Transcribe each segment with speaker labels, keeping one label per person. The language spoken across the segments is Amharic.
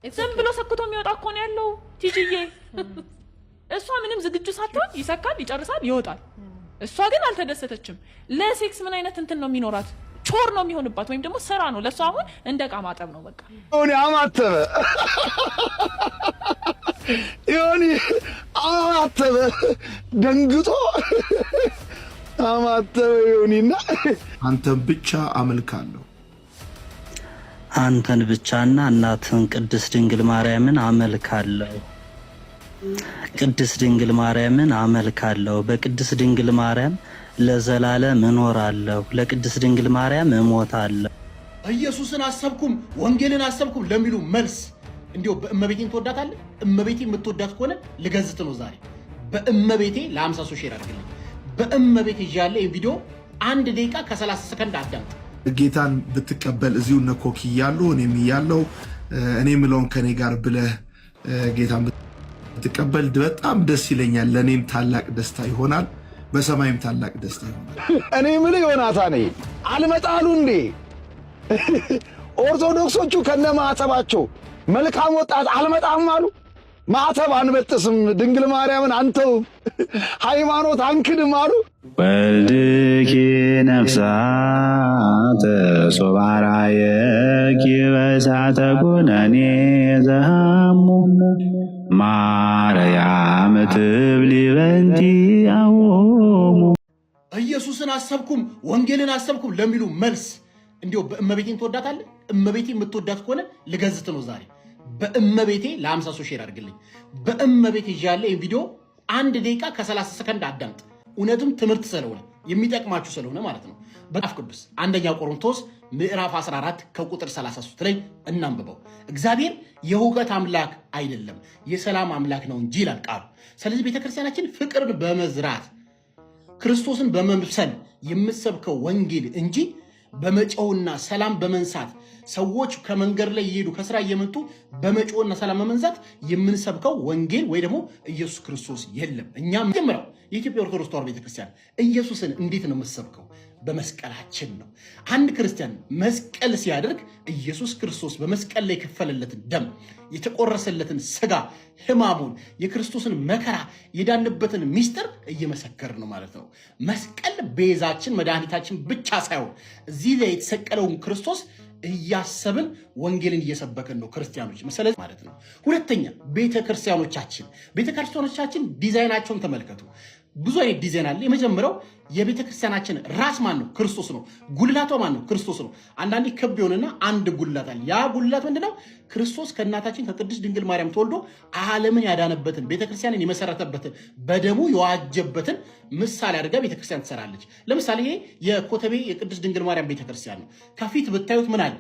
Speaker 1: ዝም ብሎ ሰክቶ የሚወጣ እኮ ነው ያለው ቲጂዬ። እሷ ምንም ዝግጁ ሳትሆን ይሰካል፣ ይጨርሳል፣ ይወጣል። እሷ ግን አልተደሰተችም። ለሴክስ ምን አይነት እንትን ነው የሚኖራት? ቾር ነው የሚሆንባት ወይም ደግሞ ስራ ነው ለሷ። አሁን እንደ ዕቃ ማጠብ ነው በቃ።
Speaker 2: አማተበ ደንግጦ አማተበ ዮኒና
Speaker 3: አንተን ብቻ አመልካለሁ።
Speaker 4: አንተን ብቻና እናትን ቅድስት ድንግል ማርያምን አመልካለሁ። ቅድስት ድንግል ማርያምን አመልካለሁ። በቅድስት ድንግል ማርያም ለዘላለም እኖራለሁ። ለቅድስት ድንግል ማርያም እሞታለሁ።
Speaker 5: ኢየሱስን አሰብኩም ወንጌልን አሰብኩም ለሚሉ መልስ እንዲሁ በእመቤቴን ትወዳታለህ? እመቤቴ የምትወዳት ከሆነ ልገዝት ነው ዛሬ በእመቤቴ ለ50 ሰው ሼር አድርግልኝ። በእመቤቴ ይያለ ቪዲዮ 1 ደቂቃ ከ30 ሰከንድ አዳምጥ።
Speaker 3: ጌታን ብትቀበል እዚሁ እነ ኮኪ እያሉ እኔም እያለው እኔ ምለውን ከኔ ጋር ብለህ ጌታን ብትቀበል በጣም ደስ ይለኛል። ለእኔም ታላቅ ደስታ ይሆናል፣ በሰማይም ታላቅ ደስታ ይሆናል።
Speaker 2: እኔ ምን ዮናታን አልመጣሉ እንዴ? ኦርቶዶክሶቹ ከነማዕተባቸው መልካም ወጣት አልመጣም አሉ። ማዕተብ አንበጥስም፣ ድንግል ማርያምን አንተውም፣ ሃይማኖት አንክድም አሉ።
Speaker 6: ወልድኪ ነፍሳተ ሶባራየኪ በእሳተ ኩነኔ ዘሃሙ ማርያም ትብሊ በንቲ አዎሙ።
Speaker 5: ኢየሱስን አሰብኩም ወንጌልን አሰብኩም ለሚሉ መልስ እንዲሁ በእመቤቴን ትወዳታለህ? እመቤቴ የምትወዳት ከሆነ ልገዝት ነው ዛሬ በእመቤቴ ለ50 ሰው ሼር አድርግልኝ። በእመቤቴ ይያለ ቪዲዮ 1 ደቂቃ ከ30 ሰከንድ አዳምጥ። እውነትም ትምህርት ስለሆነ የሚጠቅማችሁ ስለሆነ ማለት ነው። በመጽሐፍ ቅዱስ አንደኛ ቆሮንቶስ ምዕራፍ 14 ከቁጥር 33 ላይ እናንብበው። እግዚአብሔር የሁከት አምላክ አይደለም የሰላም አምላክ ነው እንጂ ይላል ቃሉ። ስለዚህ ቤተክርስቲያናችን ፍቅርን በመዝራት ክርስቶስን በመምሰል የምትሰብከው ወንጌል እንጂ በመጮውና ሰላም በመንሳት ሰዎች ከመንገድ ላይ እየሄዱ ከስራ እየመጡ በመጮውና ሰላም በመንሳት የምንሰብከው ወንጌል ወይ ደግሞ ኢየሱስ ክርስቶስ የለም። እኛ መጀመሪያው የኢትዮጵያ ኦርቶዶክስ ተዋሕዶ ቤተክርስቲያን ኢየሱስን እንዴት ነው የምትሰብከው? በመስቀላችን ነው። አንድ ክርስቲያን መስቀል ሲያደርግ ኢየሱስ ክርስቶስ በመስቀል ላይ የከፈለለትን ደም፣ የተቆረሰለትን ስጋ፣ ሕማሙን፣ የክርስቶስን መከራ፣ የዳንበትን ሚስጥር እየመሰከር ነው ማለት ነው። መስቀል ቤዛችን መድኃኒታችን ብቻ ሳይሆን እዚህ ላይ የተሰቀለውን ክርስቶስ እያሰብን ወንጌልን እየሰበከን ነው ክርስቲያኖች መሰለኝ ማለት ነው። ሁለተኛ ቤተክርስቲያኖቻችን ዲዛይናቸውን ተመልከቱ። ብዙ አይነት ዲዛይን አለ። የመጀመሪያው የቤተክርስቲያናችን ራስ ማን ነው? ክርስቶስ ነው። ጉልላቷ ማን ነው? ክርስቶስ ነው። አንዳንዴ ክብ ይሆንና አንድ ጉልላት አለ። ያ ጉልላት ምንድነው? ክርስቶስ ከእናታችን ከቅድስት ድንግል ማርያም ተወልዶ ዓለምን ያዳነበትን ቤተክርስቲያንን የመሰረተበትን በደሙ የዋጀበትን ምሳሌ አድርጋ ቤተክርስቲያን ትሰራለች። ለምሳሌ ይሄ የኮተቤ የቅድስት ድንግል ማርያም ቤተክርስቲያን ነው። ከፊት ብታዩት ምን አለ?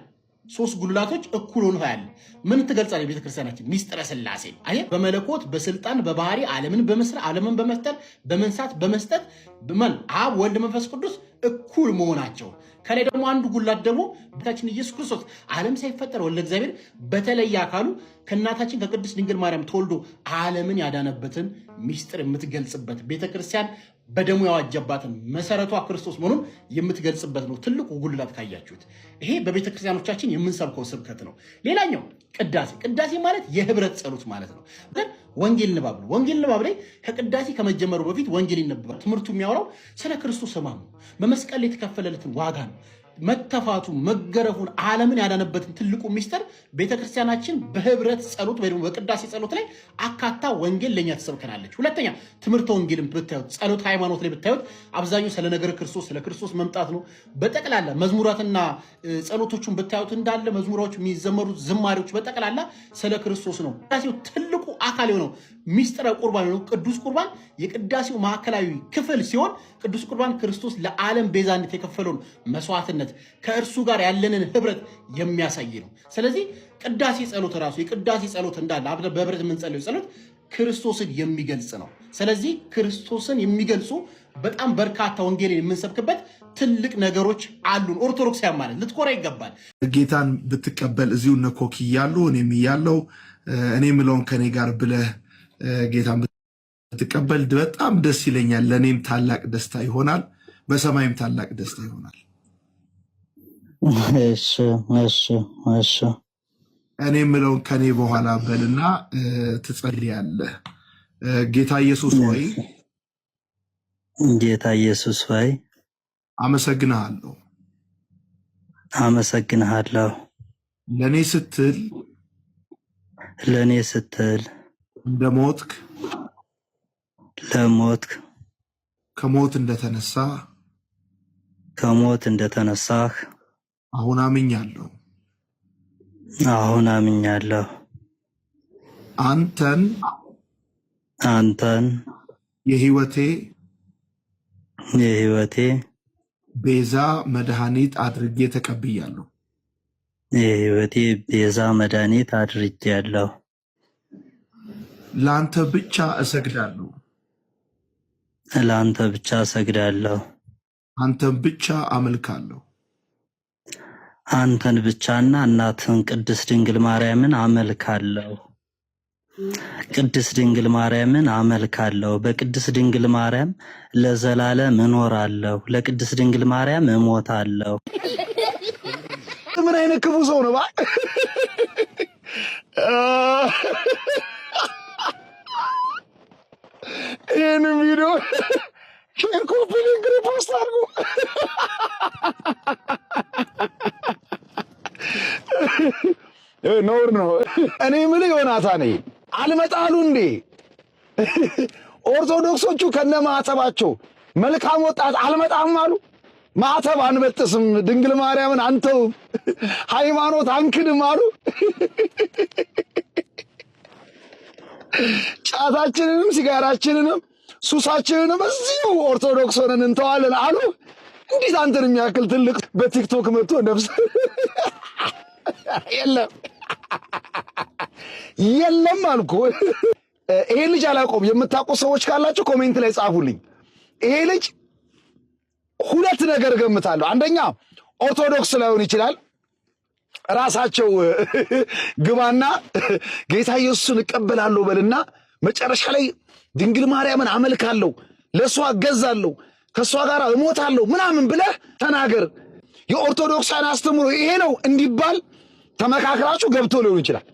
Speaker 5: 3 ጉልላቶች እኩል ሆነው ያለ ምን ትገልጻለች ቤተክርስቲያናችን? ሚስጥረ ሥላሴ። አየ በመለኮት በስልጣን በባህሪ ዓለምን በመስራት ዓለምን በመፍጠር በመንሳት በመስጠት በማን አብ ወልድ መንፈስ ቅዱስ እኩል መሆናቸው። ከላይ ደግሞ አንዱ ጉላት ደግሞ ቤታችን ኢየሱስ ክርስቶስ ዓለም ሳይፈጠር ወልደ እግዚአብሔር በተለየ አካሉ ከእናታችን ከቅድስት ድንግል ማርያም ተወልዶ ዓለምን ያዳነበትን ሚስጥር የምትገልጽበት ቤተክርስቲያን በደሙ ያዋጀባትን መሰረቷ ክርስቶስ መሆኑን የምትገልጽበት ነው። ትልቁ ጉልላት ካያችሁት ይሄ በቤተክርስቲያኖቻችን የምንሰብከው ስብከት ነው። ሌላኛው ቅዳሴ ማለት የህብረት ጸሎት ማለት ነው። ወንጌል ንባብ ነው። ወንጌል ንባብ ላይ ከቅዳሴ ከመጀመሩ በፊት ወንጌል ይነበባል። ትምህርቱ የሚያወራው ስለ ክርስቶስ ሕማም ነው። በመስቀል ላይ የተከፈለለትን ዋጋ ነው። መተፋቱ መገረፉን ዓለምን ያዳነበትን ትልቁ ሚስጥር ቤተክርስቲያናችን በህብረት ጸሎት ወይ ደግሞ በቅዳሴ ጸሎት ላይ አካታ ወንጌል ለኛ ተሰብከናለች። ሁለተኛ ትምህርተ ወንጌልን ብታዩት ጸሎት ሃይማኖት ላይ ብታዩት አብዛኛው ስለ ነገረ ክርስቶስ ስለ ክርስቶስ መምጣት ነው። በጠቅላላ መዝሙራትና ጸሎቶቹን ብታዩት እንዳለ መዝሙራዎች የሚዘመሩት ዝማሬዎች በጠቅላላ ስለ ክርስቶስ ነው። ቅዳሴው ትልቁ አካል የሆነው ሚስጥረ ቁርባን ነው። ቅዱስ ቁርባን የቅዳሴው ማዕከላዊ ክፍል ሲሆን ቅዱስ ቁርባን ክርስቶስ ለዓለም ቤዛነት የከፈለውን መስዋዕትነት ከእርሱ ጋር ያለንን ህብረት የሚያሳይ ነው። ስለዚህ ቅዳሴ ጸሎት ራሱ የቅዳሴ ጸሎት እንዳለ በህብረት የምንጸልየው ጸሎት ክርስቶስን የሚገልጽ ነው። ስለዚህ ክርስቶስን የሚገልጹ በጣም በርካታ ወንጌልን የምንሰብክበት ትልቅ ነገሮች አሉን። ኦርቶዶክሳውያን ማለት ልትኮራ ይገባል።
Speaker 3: ጌታን ብትቀበል እዚሁ እነ ኮኪ እያሉ እኔም እያለው እኔ ምለውን ከኔ ጋር ብለህ ጌታን ብትቀበል በጣም ደስ ይለኛል። ለእኔም ታላቅ ደስታ ይሆናል፣ በሰማይም ታላቅ ደስታ ይሆናል።
Speaker 4: እሺ
Speaker 3: እኔ የምለውን ከኔ በኋላ በልና ትጸልያለህ። ጌታ ኢየሱስ ሆይ
Speaker 4: ጌታ ኢየሱስ ሆይ
Speaker 3: አመሰግንሃለሁ
Speaker 4: አመሰግንሃለሁ
Speaker 3: ለኔ ስትል እንደሞትክ
Speaker 4: ለሞትክ
Speaker 3: ከሞት እንደተነሳህ አሁን አምኛለሁ አንተን የህይወቴ ቤዛ መድኃኒት አድርጌ ተቀብያለሁ።
Speaker 4: የህይወቴ ቤዛ መድኃኒት አድርጌያለሁ።
Speaker 3: ለአንተ ብቻ እሰግዳለሁ። አንተን ብቻ አመልካለሁ።
Speaker 4: አንተን ብቻና እናትህን ቅድስት ድንግል ማርያምን አመልካለሁ። በቅድስት ድንግል ማርያም ለዘላለም እኖራለሁ። ለቅድስት ድንግል ማርያም እሞታለሁ።
Speaker 2: ምን አይነት ክፉ ሰው ነው? ይህን ቪዲዮ ሼር፣ ኮፒ ሊንክ፣ ሪፖስት አድርጉ። ነውር ነው። እኔ የምልህ ዮናታን አልመጣሉ እንዴ? ኦርቶዶክሶቹ ከነ ማዕተባቸው መልካም ወጣት አልመጣም አሉ። ማዕተብ አንበጥስም፣ ድንግል ማርያምን አንተውም፣ ሃይማኖት አንክድም አሉ። ጫታችንንም ሲጋራችንንም ሱሳችንንም እዚሁ ኦርቶዶክስ ሆነን እንተዋለን አሉ። እንዴት አንተን የሚያክል ትልቅ በቲክቶክ መጥቶ ነፍስ የለም አልኩ። ይሄ ልጅ አላውቀውም። የምታውቁ ሰዎች ካላችሁ ኮሜንት ላይ ጻፉልኝ። ይሄ ልጅ ሁለት ነገር ገምታለሁ። አንደኛ ኦርቶዶክስ ላይሆን ይችላል። ራሳቸው ግባና ጌታ ኢየሱስን እቀበላለሁ በልና መጨረሻ ላይ ድንግል ማርያምን አመልካለሁ፣ ለእሷ እገዛለሁ፣ ከእሷ ጋር እሞታለሁ ምናምን ብለህ ተናገር። የኦርቶዶክሳን አስተምሮ ይሄ ነው እንዲባል ተመካክራችሁ ገብቶ ሊሆን ይችላል።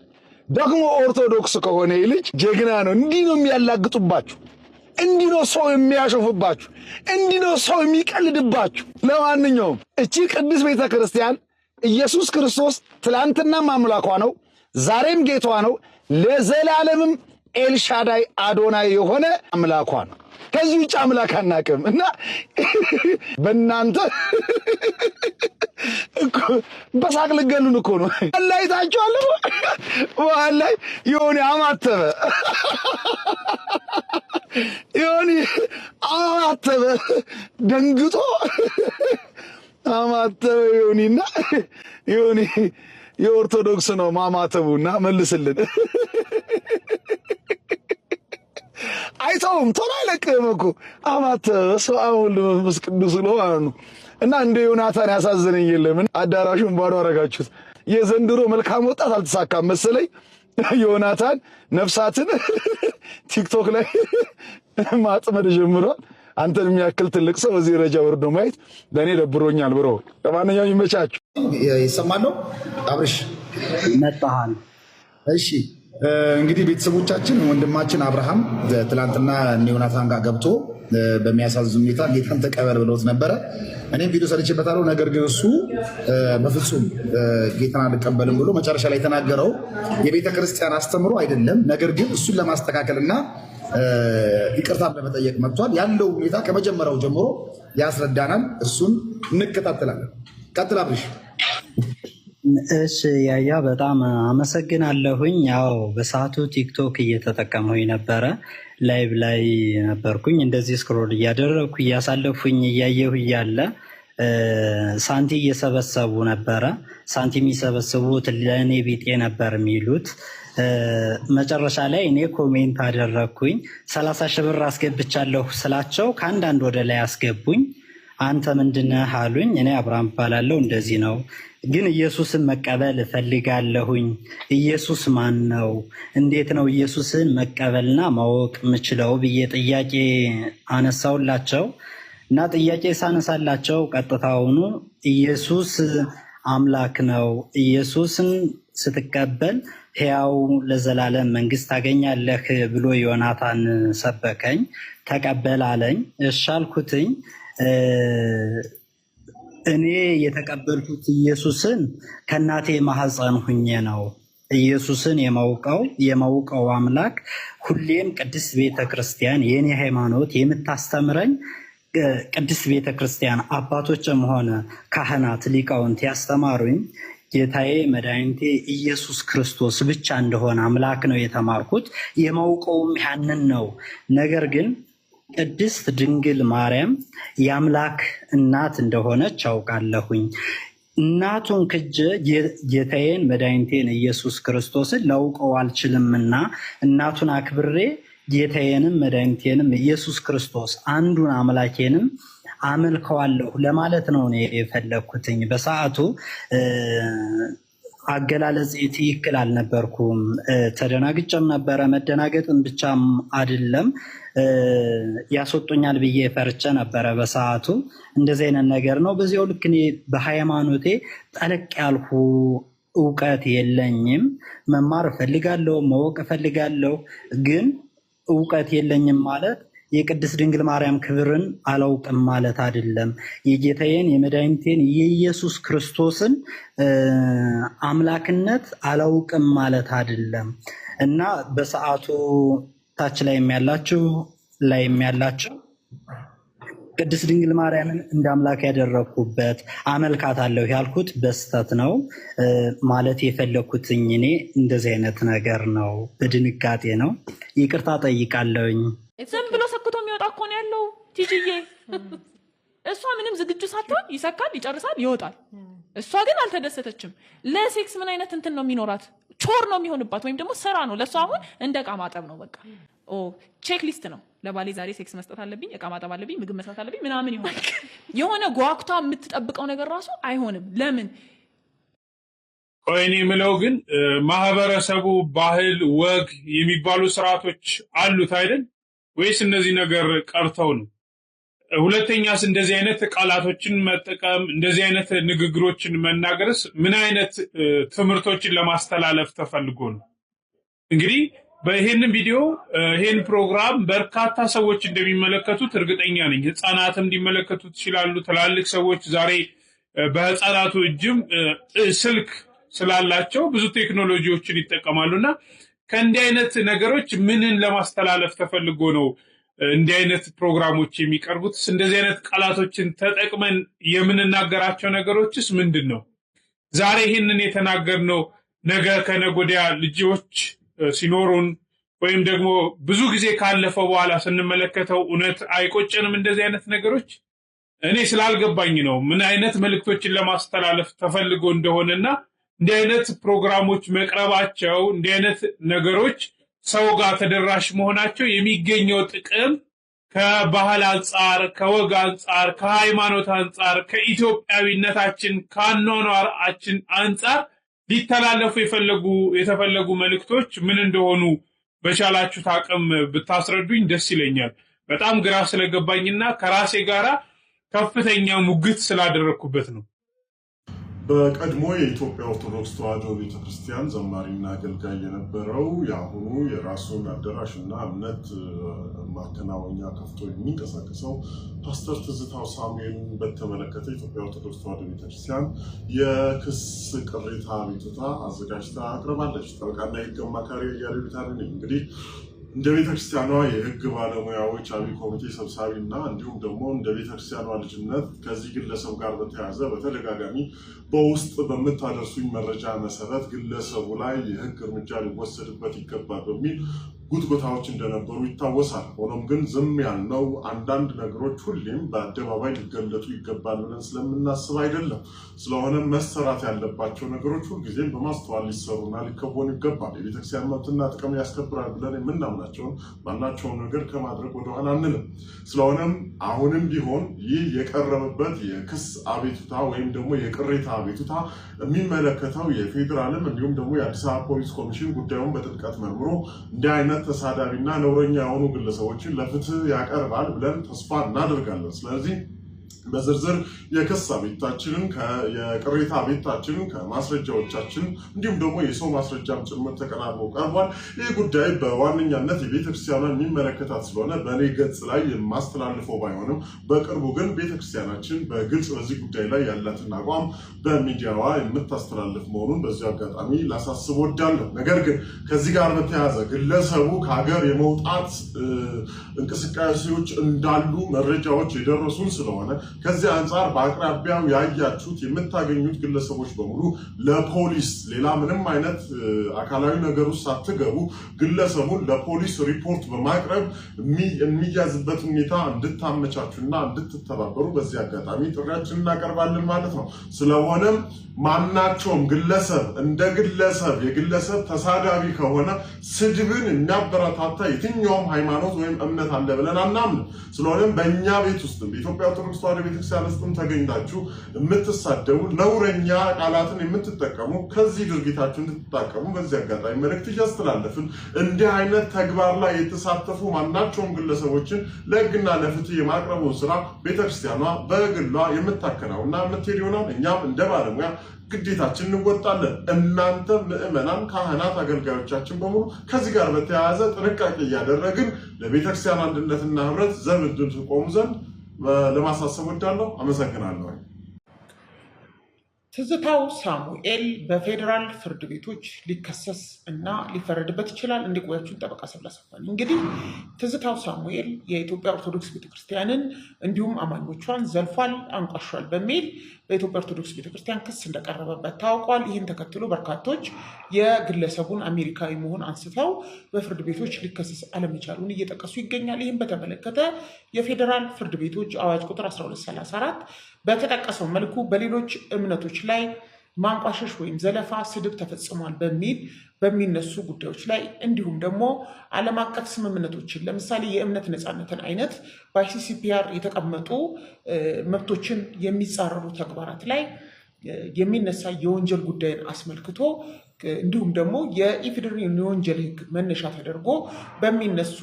Speaker 2: ደግሞ ኦርቶዶክስ ከሆነ ልጅ ጀግና ነው። እንዲህ ነው የሚያላግጡባችሁ፣ እንዲህ ነው ሰው የሚያሾፍባችሁ፣ እንዲህ ነው ሰው የሚቀልድባችሁ። ለማንኛውም እቺ ቅድስት ቤተ ክርስቲያን ኢየሱስ ክርስቶስ ትላንትናም አምላኳ ነው፣ ዛሬም ጌቷ ነው፣ ለዘላለምም ኤልሻዳይ አዶናይ የሆነ አምላኳ ነው። ከዚህ ውጭ አምላክ አናውቅም። እና በእናንተ በሳቅ ልገሉን እኮ ነው። አላይታችኋል። ዋላይ የሆነ አማተበ ደንግጦ አማተበ ዮኒና ዮኒ የኦርቶዶክስ ነው ማማተቡና መልስልን። አይተውም ቶሎ አይለቅም እኮ አማተበ ሰው አሁን መንፈስ ቅዱስ ነው አሉ። እና እንደ ዮናታን ያሳዘነኝ የለም። አዳራሹን ባዶ አረጋችሁት። የዘንድሮ መልካም ወጣት አልተሳካም መሰለኝ። ዮናታን ነፍሳትን ቲክቶክ ላይ ማጥመድ ጀምሯል። አንተን የሚያክል ትልቅ ሰው በዚህ ደረጃ ወርዶ ማየት ለእኔ ደብሮኛል። ብሮ ለማንኛውም ይመቻችሁ።
Speaker 5: ይሰማለሁ። አብርሽ
Speaker 4: መጣሃል።
Speaker 5: እሺ እንግዲህ ቤተሰቦቻችን ወንድማችን አብርሃም ትላንትና ዮናታን ጋር ገብቶ በሚያሳዝን ሁኔታ ጌታን ተቀበል ብለውት ነበረ። እኔም ቪዲዮ ሰርቼበታለሁ። ነገር ግን እሱ በፍጹም ጌታን አልቀበልም ብሎ መጨረሻ ላይ የተናገረው የቤተ ክርስቲያን አስተምሮ አይደለም። ነገር ግን እሱን ለማስተካከልና ይቅርታ ለመጠየቅ መጥቷል። ያለው ሁኔታ ከመጀመሪያው ጀምሮ ያስረዳናል። እሱን እንከታተላለን። ቀጥል አብርሽ።
Speaker 4: እሺ ያያ በጣም አመሰግናለሁኝ። ያው በሰዓቱ ቲክቶክ እየተጠቀመኝ ነበረ። ላይቭ ላይ ነበርኩኝ። እንደዚህ ስክሮል እያደረግኩ እያሳለፉኝ እያየሁ እያለ ሳንቲ እየሰበሰቡ ነበረ። ሳንቲ የሚሰበስቡት ለእኔ ቢጤ ነበር የሚሉት። መጨረሻ ላይ እኔ ኮሜንት አደረግኩኝ። 30 ሺህ ብር አስገብቻለሁ ስላቸው ከአንዳንድ ወደ ላይ አስገቡኝ። አንተ ምንድነህ አሉኝ። እኔ አብርሃም እባላለሁ፣ እንደዚህ ነው ግን ኢየሱስን መቀበል እፈልጋለሁኝ። ኢየሱስ ማን ነው? እንዴት ነው ኢየሱስን መቀበልና ማወቅ የምችለው ብዬ ጥያቄ አነሳውላቸው እና ጥያቄ ሳነሳላቸው ቀጥታውኑ ኢየሱስ አምላክ ነው፣ ኢየሱስን ስትቀበል ሕያው ለዘላለም መንግስት ታገኛለህ ብሎ ዮናታን ሰበከኝ። ተቀበል አለኝ። እሺ አልኩትኝ። እኔ የተቀበልኩት ኢየሱስን ከእናቴ ማህፀን ሁኜ ነው። ኢየሱስን የማውቀው አምላክ ሁሌም ቅድስት ቤተክርስቲያን የኔ ሃይማኖት የምታስተምረኝ ቅድስት ቤተክርስቲያን አባቶችም ሆነ ካህናት ሊቃውንት ያስተማሩኝ ጌታዬ መድኃኒቴ ኢየሱስ ክርስቶስ ብቻ እንደሆነ አምላክ ነው የተማርኩት። የማውቀውም ያንን ነው። ነገር ግን ቅድስት ድንግል ማርያም የአምላክ እናት እንደሆነች አውቃለሁኝ። እናቱን ክጄ ጌታዬን መድኃኒቴን ኢየሱስ ክርስቶስን ላውቀው አልችልምና እናቱን አክብሬ ጌታዬንም መድኃኒቴንም ኢየሱስ ክርስቶስ አንዱን አምላኬንም አመልከዋለሁ ለማለት ነው እኔ የፈለግኩትኝ። በሰዓቱ አገላለጽ ትክክል አልነበርኩም። ተደናግጬም ነበረ። መደናገጥም ብቻም አይደለም ያስወጡኛል ብዬ ፈርቼ ነበረ በሰዓቱ። እንደዚህ አይነት ነገር ነው። በዚያው ልክ እኔ በሃይማኖቴ ጠለቅ ያልኩ እውቀት የለኝም። መማር እፈልጋለሁ፣ ማወቅ እፈልጋለሁ። ግን እውቀት የለኝም ማለት የቅድስት ድንግል ማርያም ክብርን አላውቅም ማለት አይደለም። የጌታዬን የመድኃኒቴን የኢየሱስ ክርስቶስን አምላክነት አላውቅም ማለት አይደለም እና በሰዓቱ ታች ላይ ያላችሁ ቅድስት ድንግል ማርያምን እንደ አምላክ ያደረግኩበት አመልካታለሁ ያልኩት በስተት ነው። ማለት የፈለግኩትኝ እኔ እንደዚህ አይነት ነገር ነው። በድንጋጤ ነው። ይቅርታ ጠይቃለሁኝ።
Speaker 1: ዝም ብሎ ሰክቶ የሚወጣ እኮ ነው ያለው ቲጂዬ። እሷ ምንም ዝግጁ ሳትሆን ይሰካል፣ ይጨርሳል፣ ይወጣል። እሷ ግን አልተደሰተችም። ለሴክስ ምን አይነት እንትን ነው የሚኖራት? ቾር ነው የሚሆንባት፣ ወይም ደግሞ ስራ ነው ለእሷ። አሁን እንደ እቃ ማጠብ ነው በቃ። ቼክ ሊስት ነው። ለባሌ ዛሬ ሴክስ መስጠት አለብኝ፣ እቃ ማጠብ አለብኝ፣ ምግብ መስራት አለብኝ ምናምን ይሆናል። የሆነ ጓጉታ የምትጠብቀው ነገር ራሱ አይሆንም። ለምን
Speaker 7: እኔ የምለው ግን ማህበረሰቡ ባህል፣ ወግ የሚባሉ ስርዓቶች አሉት አይደል? ወይስ እነዚህ ነገር ቀርተው ነው? ሁለተኛስ እንደዚህ አይነት ቃላቶችን መጠቀም፣ እንደዚህ አይነት ንግግሮችን መናገርስ ምን አይነት ትምህርቶችን ለማስተላለፍ ተፈልጎ ነው? እንግዲህ በይህንን ቪዲዮ ይህን ፕሮግራም በርካታ ሰዎች እንደሚመለከቱት እርግጠኛ ነኝ። ህፃናትም እንዲመለከቱት ይችላሉ። ትላልቅ ሰዎች ዛሬ በህፃናቱ እጅም ስልክ ስላላቸው ብዙ ቴክኖሎጂዎችን ይጠቀማሉና ከእንዲህ አይነት ነገሮች ምንን ለማስተላለፍ ተፈልጎ ነው እንዲህ አይነት ፕሮግራሞች የሚቀርቡት? እንደዚህ አይነት ቃላቶችን ተጠቅመን የምንናገራቸው ነገሮችስ ምንድን ነው? ዛሬ ይህንን የተናገርነው ነገ ከነገ ወዲያ ልጆች ሲኖሩን ወይም ደግሞ ብዙ ጊዜ ካለፈው በኋላ ስንመለከተው እውነት አይቆጨንም? እንደዚህ አይነት ነገሮች እኔ ስላልገባኝ ነው ምን አይነት መልእክቶችን ለማስተላለፍ ተፈልጎ እንደሆነና እንዲህ አይነት ፕሮግራሞች መቅረባቸው፣ እንዲህ አይነት ነገሮች ሰው ጋር ተደራሽ መሆናቸው የሚገኘው ጥቅም ከባህል አንጻር፣ ከወግ አንጻር፣ ከሃይማኖት አንጻር፣ ከኢትዮጵያዊነታችን ከአኗኗራችን አንጻር ሊተላለፉ የተፈለጉ መልእክቶች ምን እንደሆኑ በቻላችሁት አቅም ብታስረዱኝ ደስ ይለኛል። በጣም ግራ ስለገባኝና ከራሴ ጋራ ከፍተኛ ሙግት ስላደረግኩበት ነው።
Speaker 8: በቀድሞ የኢትዮጵያ ኦርቶዶክስ ተዋሕዶ ቤተክርስቲያን ዘማሪና አገልጋይ የነበረው የአሁኑ የራሱን አዳራሽና እምነት ማከናወኛ ከፍቶ የሚንቀሳቀሰው ፓስተር ትዝታው ሳሙኤልን በተመለከተ የኢትዮጵያ ኦርቶዶክስ ተዋሕዶ ቤተክርስቲያን የክስ ቅሬታ አቤቱታ አዘጋጅታ አቅርባለች። ጠበቃና የሕግ አማካሪ እያሌው ቢታንያ ነኝ። እንግዲህ እንደ ቤተክርስቲያኗ የሕግ ባለሙያዎች አብይ ኮሚቴ ሰብሳቢ እና እንዲሁም ደግሞ እንደ ቤተክርስቲያኗ ልጅነት ከዚህ ግለሰብ ጋር በተያያዘ በተደጋጋሚ በውስጥ በምታደርሱኝ መረጃ መሰረት ግለሰቡ ላይ የሕግ እርምጃ ሊወሰድበት ይገባል በሚል ጉትጎታዎች እንደነበሩ ይታወሳል። ሆኖም ግን ዝም ያልነው አንዳንድ ነገሮች ሁሌም በአደባባይ ሊገለጡ ይገባል ብለን ስለምናስብ አይደለም። ስለሆነም መሰራት ያለባቸው ነገሮች ሁልጊዜም በማስተዋል ሊሰሩና ሊከወኑ ይገባል። የቤተክርስቲያን መብትና ጥቅም ያስከብራል ብለን የምናምናቸውን ማናቸውን ነገር ከማድረግ ወደኋላ አንልም። ስለሆነም አሁንም ቢሆን ይህ የቀረበበት የክስ አቤቱታ ወይም ደግሞ የቅሬታ አቤቱታ የሚመለከተው የፌዴራልም እንዲሁም ደግሞ የአዲስ አበባ ፖሊስ ኮሚሽን ጉዳዩን በጥልቀት መርምሮ እንዲህ አይነት ተሳዳቢና ነውረኛ የሆኑ ግለሰቦችን ለፍትህ ያቀርባል ብለን ተስፋ እናደርጋለን። ስለዚህ በዝርዝር የክስ አቤቱታችንን የቅሬታ አቤቱታችንን ከማስረጃዎቻችን እንዲሁም ደግሞ የሰው ማስረጃም ጭምር ተቀናብሮ ቀርቧል። ይህ ጉዳይ በዋነኛነት የቤተክርስቲያኗን የሚመለከታት ስለሆነ በእኔ ገጽ ላይ የማስተላልፈው ባይሆንም በቅርቡ ግን ቤተክርስቲያናችን በግልጽ በዚህ ጉዳይ ላይ ያላትን አቋም በሚዲያዋ የምታስተላልፍ መሆኑን በዚህ አጋጣሚ ላሳስብ ወዳለሁ። ነገር ግን ከዚህ ጋር በተያያዘ ግለሰቡ ከሀገር የመውጣት እንቅስቃሴዎች እንዳሉ መረጃዎች የደረሱን ስለሆነ ከዚህ አንጻር በአቅራቢያው ያያችሁት የምታገኙት ግለሰቦች በሙሉ ለፖሊስ ሌላ ምንም አይነት አካላዊ ነገር ውስጥ ሳትገቡ ግለሰቡን ለፖሊስ ሪፖርት በማቅረብ የሚያዝበት ሁኔታ እንድታመቻቹና እንድትተባበሩ በዚህ አጋጣሚ ጥሪያችንን እናቀርባለን ማለት ነው። ስለሆነም ማናቸውም ግለሰብ እንደ ግለሰብ የግለሰብ ተሳዳቢ ከሆነ ስድብን የሚያበረታታ የትኛውም ሃይማኖት ወይም እምነት አለ ብለን አናምንም። ስለሆነም በእኛ ቤት ውስጥም በኢትዮጵያ ኦርቶዶክስ ተዋሕዶ ቤተክርስቲያን ውስጥም ተገኝታችሁ የምትሳደቡ ነውረኛ ቃላትን የምትጠቀሙ ከዚህ ድርጊታችሁ እንድትታቀሙ በዚህ አጋጣሚ መልእክት እያስተላለፍን እንዲህ አይነት ተግባር ላይ የተሳተፉ ማናቸውም ግለሰቦችን ለሕግና ለፍትህ የማቅረቡን ስራ ቤተክርስቲያኗ በግሏ የምታከናውና የምትሄድ ይሆናል። እኛም እንደ ባለሙያ ግዴታችን እንወጣለን። እናንተ ምዕመናን፣ ካህናት፣ አገልጋዮቻችን በሙሉ ከዚህ ጋር በተያያዘ ጥንቃቄ እያደረግን ለቤተክርስቲያን አንድነትና ህብረት ዘብ እንድትቆሙ ዘንድ ለማሳሰብ ወዳለሁ። አመሰግናለሁ።
Speaker 9: ትዝታው ሳሙኤል በፌዴራል ፍርድ ቤቶች ሊከሰስ እና ሊፈረድበት ይችላል። እንዲቆያችሁን ጠበቃ ሰብለ ሰፋኒ። እንግዲህ ትዝታው ሳሙኤል የኢትዮጵያ ኦርቶዶክስ ቤተክርስቲያንን እንዲሁም አማኞቿን ዘልፏል፣ አንቋሿል በሚል በኢትዮጵያ ኦርቶዶክስ ቤተክርስቲያን ክስ እንደቀረበበት ታውቋል። ይህን ተከትሎ በርካቶች የግለሰቡን አሜሪካዊ መሆን አንስተው በፍርድ ቤቶች ሊከሰስ አለመቻሉን እየጠቀሱ ይገኛል። ይህም በተመለከተ የፌዴራል ፍርድ ቤቶች አዋጅ ቁጥር 1234 በተጠቀሰው መልኩ በሌሎች እምነቶች ላይ ማንቋሸሽ ወይም ዘለፋ፣ ስድብ ተፈጽሟል በሚል በሚነሱ ጉዳዮች ላይ እንዲሁም ደግሞ ዓለም አቀፍ ስምምነቶችን ለምሳሌ የእምነት ነፃነትን አይነት በአይሲሲፒአር የተቀመጡ መብቶችን የሚጻረሩ ተግባራት ላይ የሚነሳ የወንጀል ጉዳይን አስመልክቶ እንዲሁም ደግሞ የኢፌዴሪ የወንጀል ሕግ መነሻ ተደርጎ በሚነሱ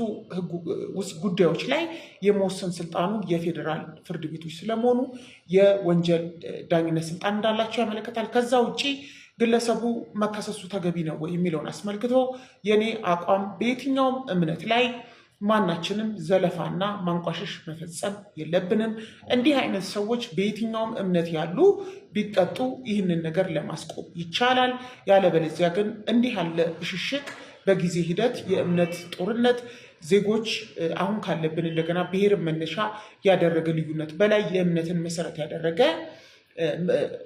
Speaker 9: ጉዳዮች ላይ የመወሰን ስልጣኑ የፌዴራል ፍርድ ቤቶች ስለመሆኑ የወንጀል ዳኝነት ስልጣን እንዳላቸው ያመለክታል። ከዛ ውጭ ግለሰቡ መከሰሱ ተገቢ ነው የሚለውን አስመልክቶ የኔ አቋም በየትኛውም እምነት ላይ ማናችንም ዘለፋና ማንቋሸሽ መፈጸም የለብንም። እንዲህ አይነት ሰዎች በየትኛውም እምነት ያሉ ቢቀጡ ይህንን ነገር ለማስቆም ይቻላል። ያለበለዚያ ግን እንዲህ ያለ ብሽሽቅ በጊዜ ሂደት የእምነት ጦርነት ዜጎች አሁን ካለብን እንደገና ብሔር መነሻ ያደረገ ልዩነት በላይ የእምነትን መሰረት ያደረገ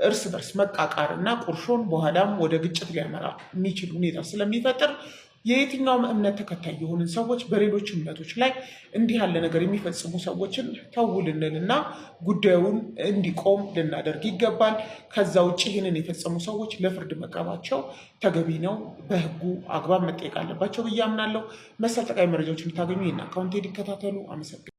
Speaker 9: እርስ በርስ መቃቃር እና ቁርሾን በኋላም ወደ ግጭት ሊያመራ የሚችል ሁኔታ ስለሚፈጥር የየትኛውም እምነት ተከታይ የሆንን ሰዎች በሌሎች እምነቶች ላይ እንዲህ ያለ ነገር የሚፈጽሙ ሰዎችን ተው ልንልና ጉዳዩን እንዲቆም ልናደርግ ይገባል። ከዛ ውጭ ይህንን የፈጸሙ ሰዎች ለፍርድ መቅረባቸው ተገቢ ነው፣ በሕጉ አግባብ መጠየቅ አለባቸው ብዬ አምናለሁ። መሰል ጠቃሚ መረጃዎች እንድታገኙ ይህን አካውንት እንዲከታተሉ አመሰግናለሁ።